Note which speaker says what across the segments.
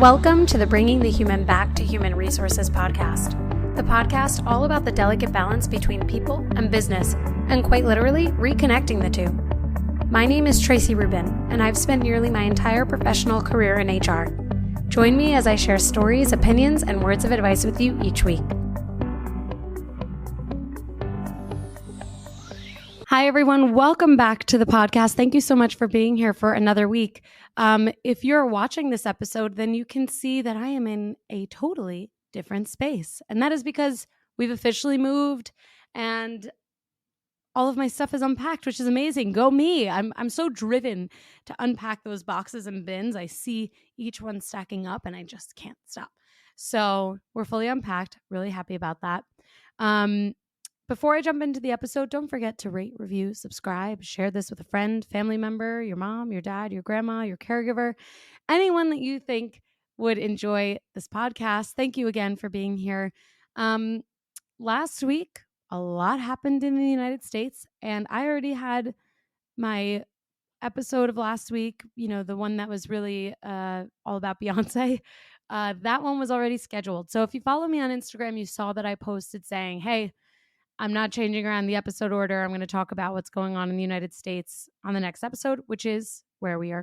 Speaker 1: Welcome to the Bringing the Human Back to Human Resources podcast, the podcast all about the delicate balance between people and business, and quite literally reconnecting the two. My name is Tracy Rubin, and I've spent nearly my entire professional career in HR. Join me as I share stories, opinions, and words of advice with you each week. Hi, everyone. Welcome back to the podcast. Thank you so much for being here for another week. If you're watching this episode, then you can see that I am in a totally different space. And that is because we've officially moved and all of my stuff is unpacked, which is amazing. Go me. I'm so driven to unpack those boxes and bins. I see each one stacking up and I just can't stop. So we're fully unpacked. Really happy about that. Before I jump into the episode, don't forget to rate, review, subscribe, share this with a friend, family member, your mom, your dad, your grandma, your caregiver, anyone that you think would enjoy this podcast. Thank you again for being here. Last week, a lot happened in the United States, and I already had my episode of last week, the one that was really all about Beyonce. That one was already scheduled. So if you follow me on Instagram, you saw that I posted saying, hey, I'm not changing around the episode order. I'm going to talk about what's going on in the United States on the next episode, which is where we are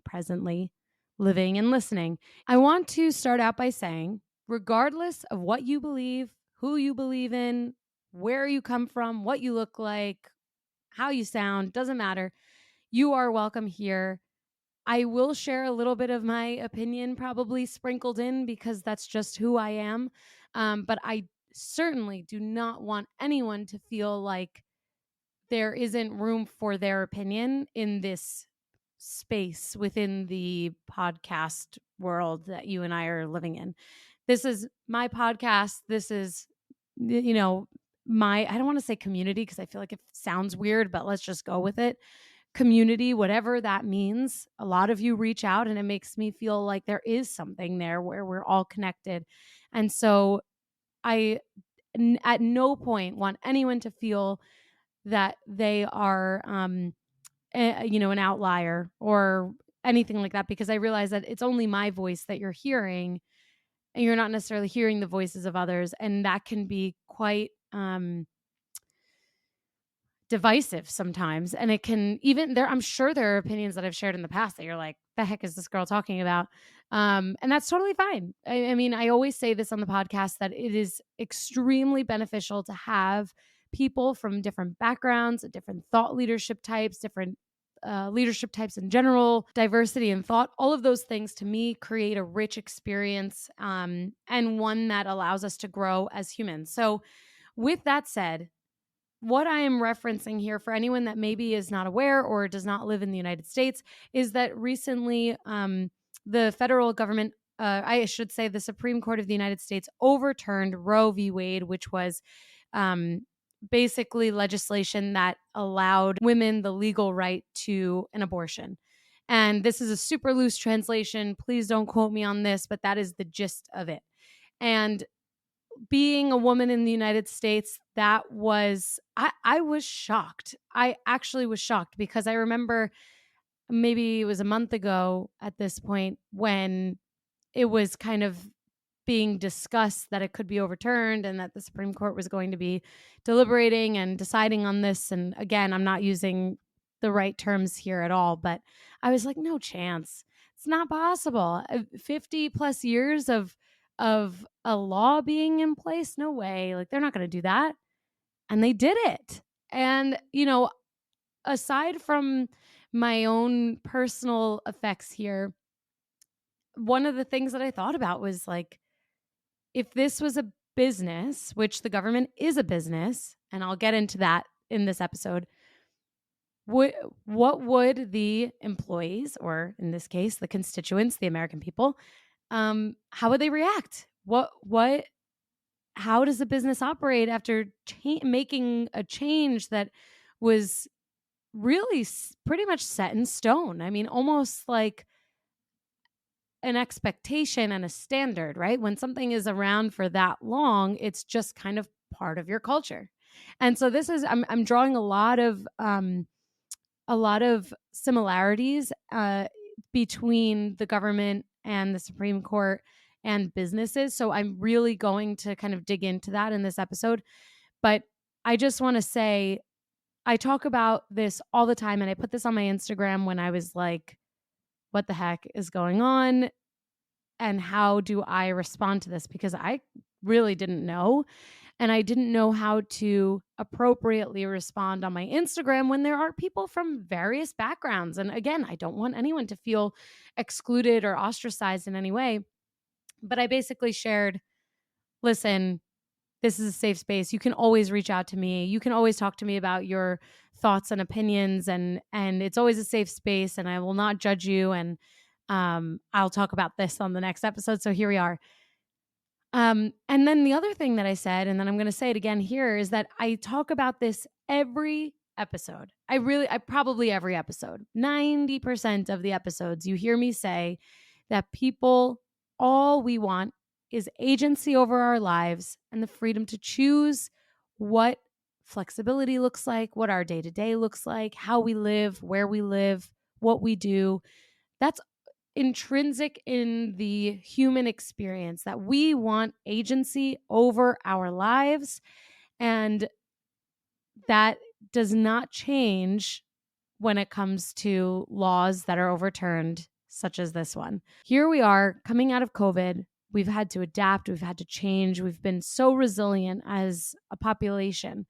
Speaker 1: presently living and listening. I want to start out by saying, regardless of what you believe, who you believe in, where you come from, what you look like, how you sound, doesn't matter. You are welcome here. I will share a little bit of my opinion probably sprinkled in because that's just who I am. But I certainly do not want anyone to feel like there isn't room for their opinion in this space within the podcast world that you and I are living in. This is my podcast. This is, I don't want to say community because I feel like it sounds weird, but let's just go with it. Community, whatever that means. A lot of you reach out and it makes me feel like there is something there where we're all connected. And so I at no point want anyone to feel that they are, an outlier or anything like that, because I realize that it's only my voice that you're hearing and you're not necessarily hearing the voices of others. And that can be quite divisive sometimes. And it can even I'm sure there are opinions that I've shared in the past that you're like, the heck is this girl talking about? And that's totally fine. I mean, I always say this on the podcast that it is extremely beneficial to have people from different backgrounds, different thought leadership types, different leadership types in general, diversity in thought, all of those things to me create a rich experience and one that allows us to grow as humans. So with that said, what I am referencing here for anyone that maybe is not aware or does not live in the United States is that recently the federal government, I should say the Supreme Court of the United States, overturned Roe v. Wade, which was basically legislation that allowed women the legal right to an abortion. And this is a super loose translation. Please don't quote me on this, but that is the gist of it. And being a woman in the United States, that was, I was shocked. I actually was shocked because I remember maybe it was a month ago at this point when it was kind of being discussed that it could be overturned and that the Supreme Court was going to be deliberating and deciding on this. And again, I'm not using the right terms here at all, but I was like, no chance. It's not possible. 50 plus years of a law being in place? No way. Like, they're not going to do that. And they did it. And, aside from my own personal effects here, one of the things that I thought about was like, if this was a business, which the government is a business, and I'll get into that in this episode, what would the employees, or in this case, the constituents, the American people, how would they react? How does a business operate after making a change that was really pretty much set in stone? I mean, almost like an expectation and a standard, right? When something is around for that long, it's just kind of part of your culture. And so this is, I'm drawing a lot of similarities between the government and the Supreme Court and businesses. So I'm really going to kind of dig into that in this episode. But I just want to say, I talk about this all the time, and I put this on my Instagram when I was like, what the heck is going on? And how do I respond to this? Because I really didn't know. And I didn't know how to appropriately respond on my Instagram when there are people from various backgrounds. And again, I don't want anyone to feel excluded or ostracized in any way. But I basically shared, listen, this is a safe space. You can always reach out to me. You can always talk to me about your thoughts and opinions, and it's always a safe space, and I will not judge you. And I'll talk about this on the next episode. So here we are. And then the other thing that I said, and then I'm going to say it again here, is that I talk about this every episode. I probably every episode, 90% of the episodes, you hear me say that people, all we want is agency over our lives and the freedom to choose what flexibility looks like, what our day to day looks like, how we live, where we live, what we do. That's intrinsic in the human experience, that we want agency over our lives. And that does not change when it comes to laws that are overturned, such as this one. Here we are coming out of COVID. We've had to adapt, we've had to change. We've been so resilient as a population,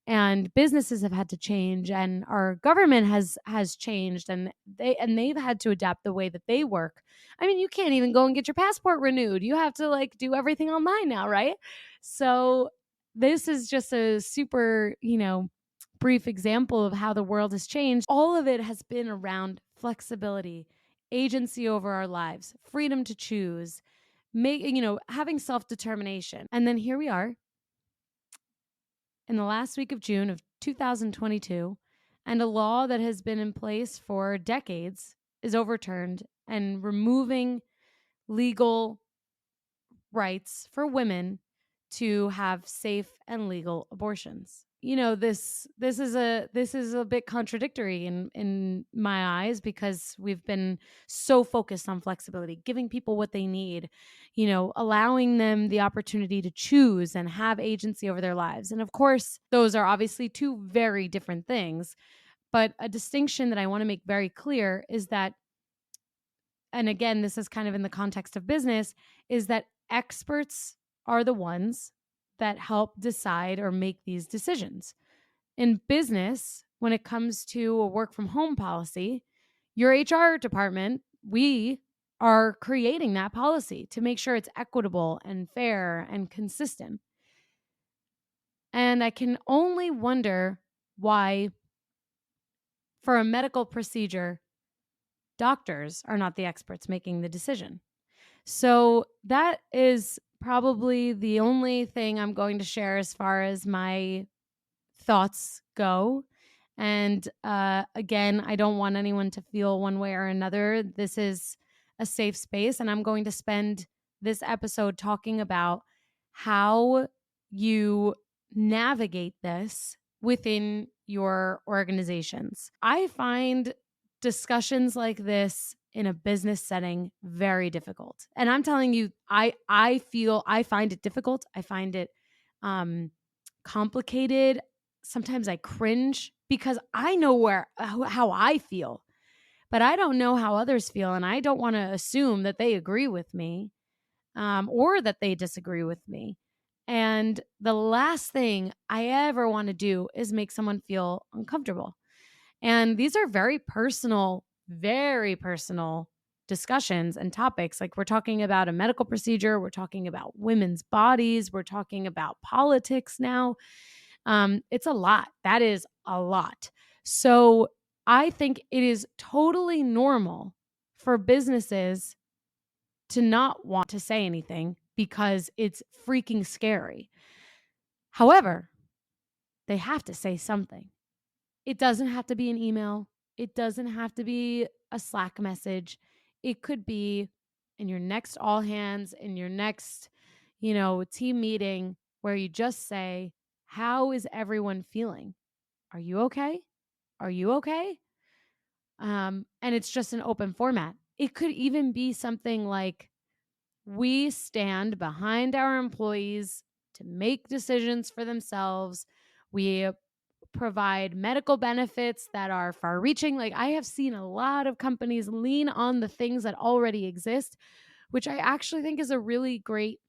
Speaker 1: and businesses have had to change, and our government has changed, and they've had to adapt the way that they work. I mean, you can't even go and get your passport renewed. You have to like do everything online now, right? So this is just a super, brief example of how the world has changed. All of it has been around flexibility, agency over our lives, freedom to choose, having self-determination. And then here we are in the last week of June of 2022, and a law that has been in place for decades is overturned and removing legal rights for women to have safe and legal abortions. This is a bit contradictory in my eyes, because we've been so focused on flexibility, giving people what they need, allowing them the opportunity to choose and have agency over their lives. And of course, those are obviously two very different things. But a distinction that I want to make very clear is that, and again, this is kind of in the context of business, is that experts are the ones that help decide or make these decisions. In business, when it comes to a work from home policy, your HR department, we are creating that policy to make sure it's equitable and fair and consistent. And I can only wonder why, for a medical procedure, doctors are not the experts making the decision. So that is probably the only thing I'm going to share as far as my thoughts go. And again, I don't want anyone to feel one way or another. This is a safe space, and I'm going to spend this episode talking about how you navigate this within your organizations. I find discussions like this in a business setting very difficult. And I'm telling you, I find it difficult. I find it complicated. Sometimes I cringe because I know how I feel, but I don't know how others feel, and I don't want to assume that they agree with me, or that they disagree with me. And the last thing I ever want to do is make someone feel uncomfortable. And these are very personal discussions and topics. Like, we're talking about a medical procedure, we're talking about women's bodies, we're talking about politics now. It's a lot. That is a lot. So I think it is totally normal for businesses to not want to say anything because it's freaking scary. However, they have to say something. It doesn't have to be an email. It doesn't have to be a Slack message. It could be in your next all hands, in your next, team meeting, where you just say, how is everyone feeling? Are you okay? Are you okay? And it's just an open format. it could even be something like, we stand behind our employees to make decisions for themselves. We provide medical benefits that are far reaching. Like, I have seen a lot of companies lean on the things that already exist, which I actually think is a really great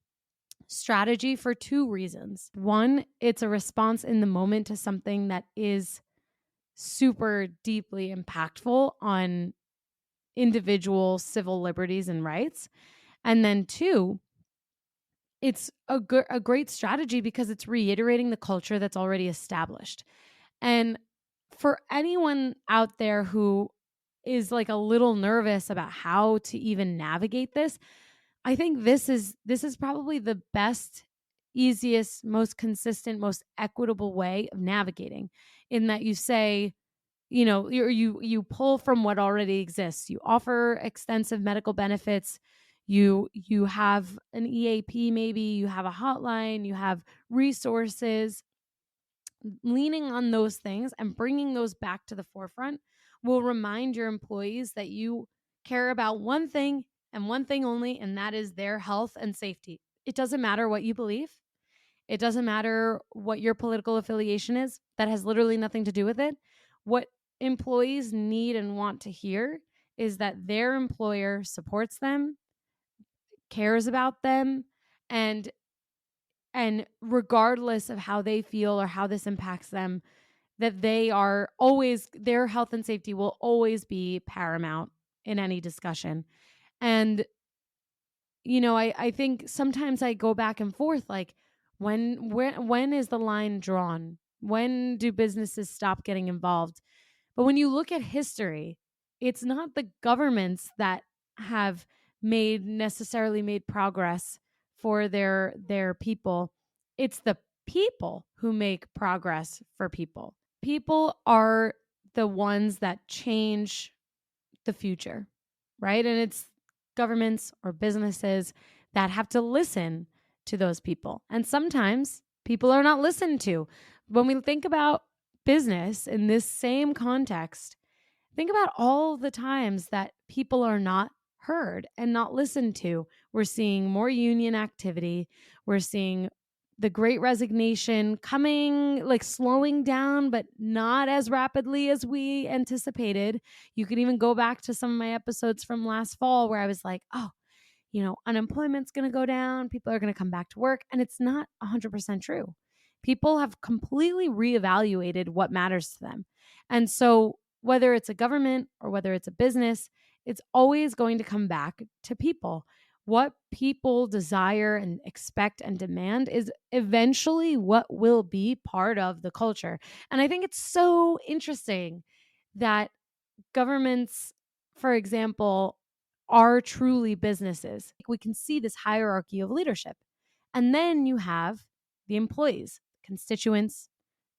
Speaker 1: strategy for two reasons. One, it's a response in the moment to something that is super deeply impactful on individual civil liberties and rights. And then two, it's a great strategy because it's reiterating the culture that's already established. And for anyone out there who is like a little nervous about how to even navigate this, I think this is probably the best, easiest, most consistent, most equitable way of navigating, in that you say, you pull from what already exists. You offer extensive medical benefits. You have an EAP, maybe you have a hotline, you have resources. Leaning on those things and bringing those back to the forefront will remind your employees that you care about one thing and one thing only, and that is their health and safety. It doesn't matter what you believe. It doesn't matter what your political affiliation is. That has literally nothing to do with it. What employees need and want to hear is that their employer supports them, cares about them, and regardless of how they feel or how this impacts them, that they are always, their health and safety will always be paramount in any discussion. And I think sometimes I go back and forth, like, when is the line drawn? When do businesses stop getting involved? But when you look at history, it's not the governments that have necessarily made progress for their people. It's the people who make progress for people. People are the ones that change the future, right? And it's governments or businesses that have to listen to those people. And sometimes people are not listened to. When we think about business in this same context, think about all the times that people are not heard and not listened to. We're seeing more union activity. We're seeing the great resignation coming, like slowing down, but not as rapidly as we anticipated. You can even go back to some of my episodes from last fall where I was like, oh, unemployment's going to go down, people are going to come back to work. And it's not 100% true. People have completely reevaluated what matters to them. And so, whether it's a government or whether it's a business, it's always going to come back to people. What people desire and expect and demand is eventually what will be part of the culture. And I think it's so interesting that governments, for example, are truly businesses. We can see this hierarchy of leadership. And then you have the employees, constituents,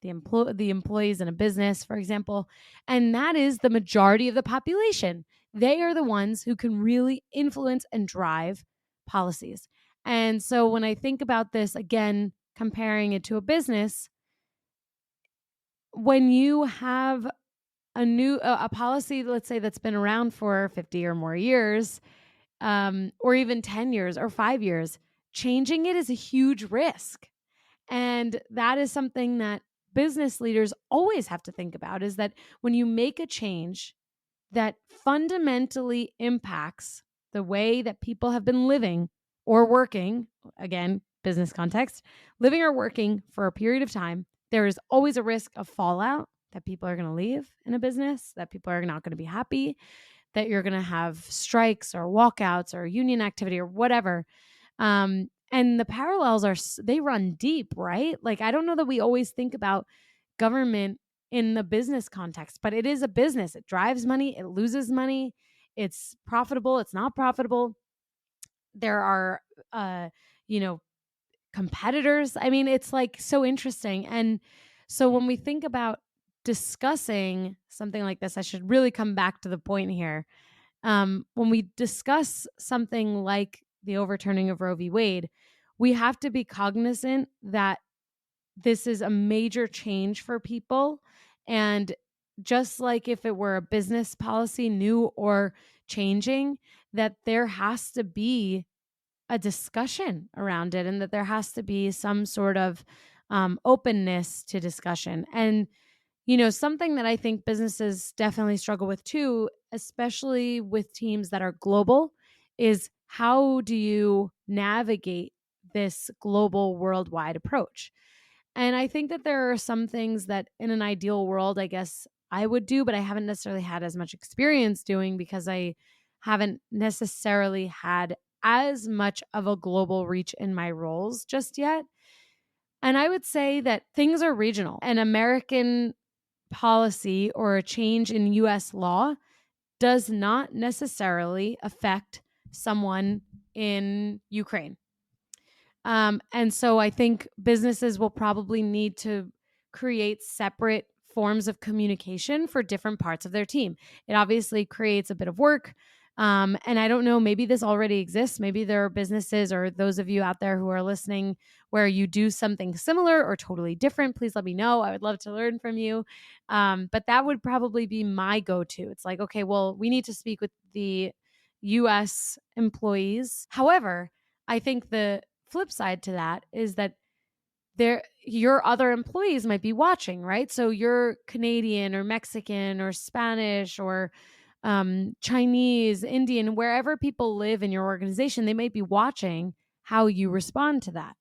Speaker 1: the employees in a business, for example, and that is the majority of the population. They are the ones who can really influence and drive policies. And so when I think about this, again, comparing it to a business, when you have a policy, let's say, that's been around for 50 or more years, or even 10 years or 5 years, changing it is a huge risk. And that is something that business leaders always have to think about, is that when you make a change that fundamentally impacts the way that people have been living or working, again, business context, living or working for a period of time, there is always a risk of fallout, that people are going to leave in a business, that people are not going to be happy, that you're going to have strikes or walkouts or union activity or whatever. And the parallels they run deep, right? Like, I don't know that we always think about government in the business context, but it is a business. It drives money, it loses money, it's profitable, it's not profitable. There are, you know, competitors. I mean, it's like so interesting. And so when we think about discussing something like this, I should really come back to the point here. When we discuss something like the overturning of Roe v. Wade, we have to be cognizant that this is a major change for people. And just like if it were a business policy, new or changing, that there has to be a discussion around it and that there has to be some sort of openness to discussion. And, something that I think businesses definitely struggle with too, especially with teams that are global, is how do you navigate this global worldwide approach? And I think that there are some things that in an ideal world, I guess I would do, but I haven't necessarily had as much experience doing because I haven't necessarily had as much of a global reach in my roles just yet. And I would say that things are regional. An American policy or a change in US law does not necessarily affect someone in Ukraine. And so I think businesses will probably need to create separate forms of communication for different parts of their team. It obviously creates a bit of work. And I don't know, maybe this already exists. Maybe there are businesses or those of you out there who are listening where you do something similar or totally different. Please let me know. I would love to learn from you. But that would probably be my go to. It's like, okay, well, we need to speak with the US employees. However, I think the flip side to that is that your other employees might be watching, right? So you're Canadian or Mexican or Spanish or Chinese, Indian, wherever people live in your organization, they might be watching how you respond to that.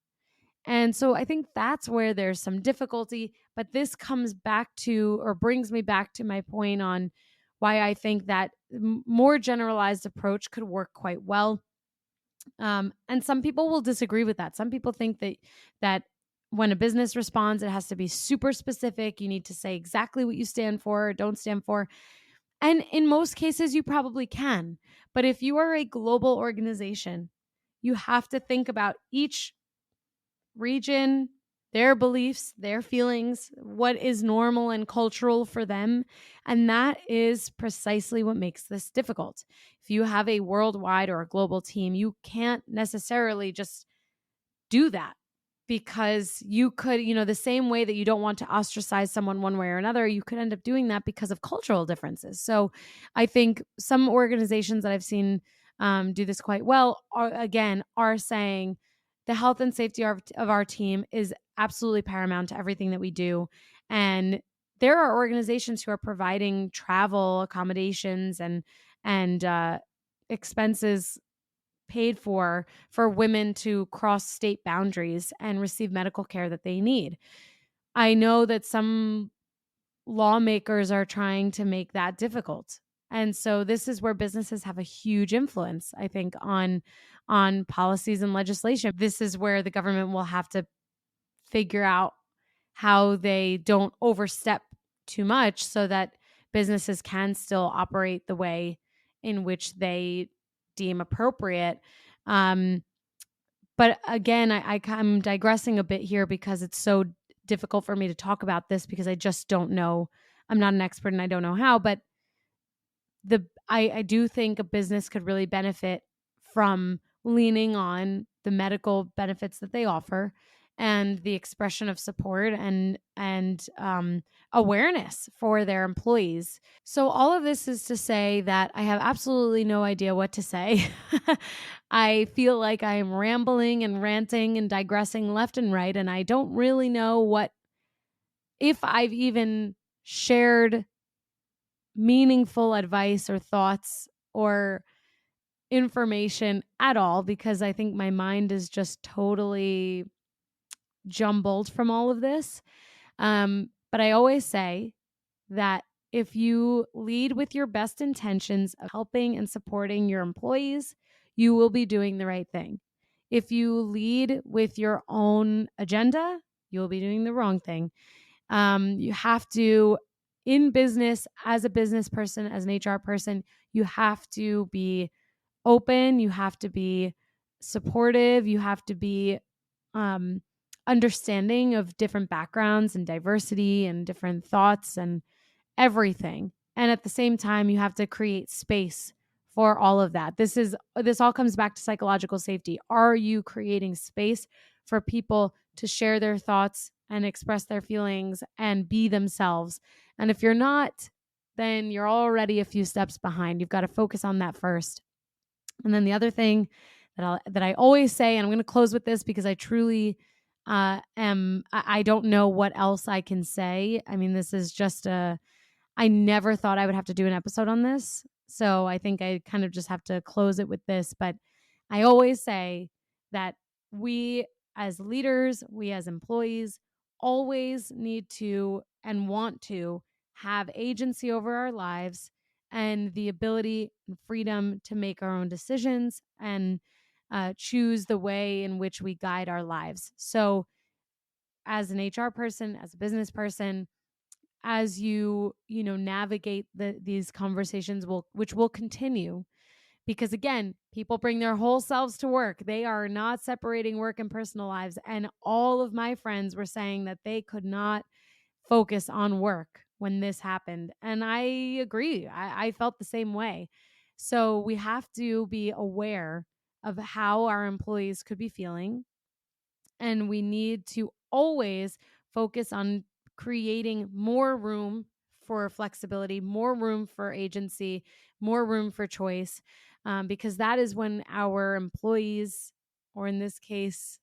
Speaker 1: And so I think that's where there's some difficulty. But this comes back to, or brings me back to my point on why I think that more generalized approach could work quite well. And some people will disagree with that. Some people think that when a business responds, it has to be super specific. You need to say exactly what you stand for or don't stand for. And in most cases, you probably can. But if you are a global organization, you have to think about each region, their beliefs, their feelings, what is normal and cultural for them. And that is precisely what makes this difficult. If you have a worldwide or a global team, you can't necessarily just do that because you could, the same way that you don't want to ostracize someone one way or another, you could end up doing that because of cultural differences. So I think some organizations that I've seen do this quite well are saying the health and safety of our team is absolutely paramount to everything that we do. And there are organizations who are providing travel accommodations and expenses paid for women to cross state boundaries and receive medical care that they need. I know that some lawmakers are trying to make that difficult. And so this is where businesses have a huge influence, I think, on policies and legislation. This is where the government will have to figure out how they don't overstep too much so that businesses can still operate the way in which they deem appropriate. Um, but again, I'm digressing a bit here because it's so difficult for me to talk about this because I just don't know. I'm not an expert and I don't know how, but I do think a business could really benefit from leaning on the medical benefits that they offer and the expression of support and awareness for their employees. So all of this is to say that I have absolutely no idea what to say. I feel like I am rambling and ranting and digressing left and right, and I don't really know if I've even shared meaningful advice or thoughts or information at all because I think my mind is just totally jumbled from all of this. But I always say that if you lead with your best intentions of helping and supporting your employees, you will be doing the right thing. If you lead with your own agenda, you'll be doing the wrong thing. You have to, in business, as a business person, as an HR person, you have to be open, you have to be supportive, you have to be um, understanding of different backgrounds and diversity and different thoughts and everything. And at the same time, you have to create space for all of that. This all comes back to psychological safety. Are you creating space for people to share their thoughts and express their feelings and be themselves And if you're not, then you're already a few steps behind. You've got to focus on that first. And then the other thing that I always say, and I'm going to close with this because I truly I don't know what else I can say. I mean, this is just I never thought I would have to do an episode on this. So I think I kind of just have to close it with this. But I always say that we as leaders, we as employees, always need to and want to have agency over our lives and the ability and freedom to make our own decisions and choose the way in which we guide our lives. So, as an HR person, as a business person, as navigate these conversations, which will continue, because again, people bring their whole selves to work. They are not separating work and personal lives, and all of my friends were saying that they could not focus on work when this happened. And I agree. I felt the same way. So we have to be aware of how our employees could be feeling. And we need to always focus on creating more room for flexibility, more room for agency, more room for choice, because that is when our employees, or in this case,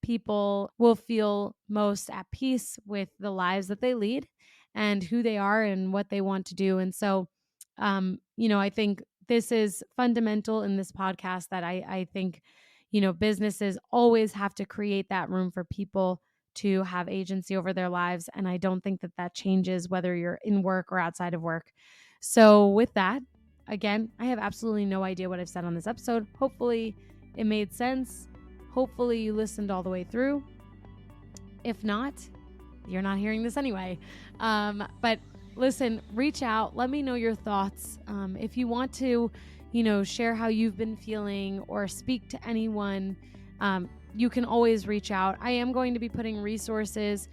Speaker 1: people, will feel most at peace with the lives that they lead and who they are and what they want to do. And so, I think this is fundamental in this podcast, that I think, businesses always have to create that room for people to have agency over their lives. And I don't think that changes whether you're in work or outside of work. So with that, again, I have absolutely no idea what I've said on this episode. Hopefully it made sense. Hopefully you listened all the way through. If not, you're not hearing this anyway. But listen, reach out. Let me know your thoughts. If you want to, share how you've been feeling or speak to anyone, you can always reach out. I am going to be putting resources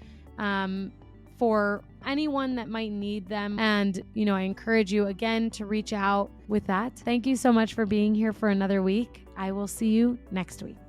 Speaker 1: for anyone that might need them. And, I encourage you again to reach out with that. Thank you so much for being here for another week. I will see you next week.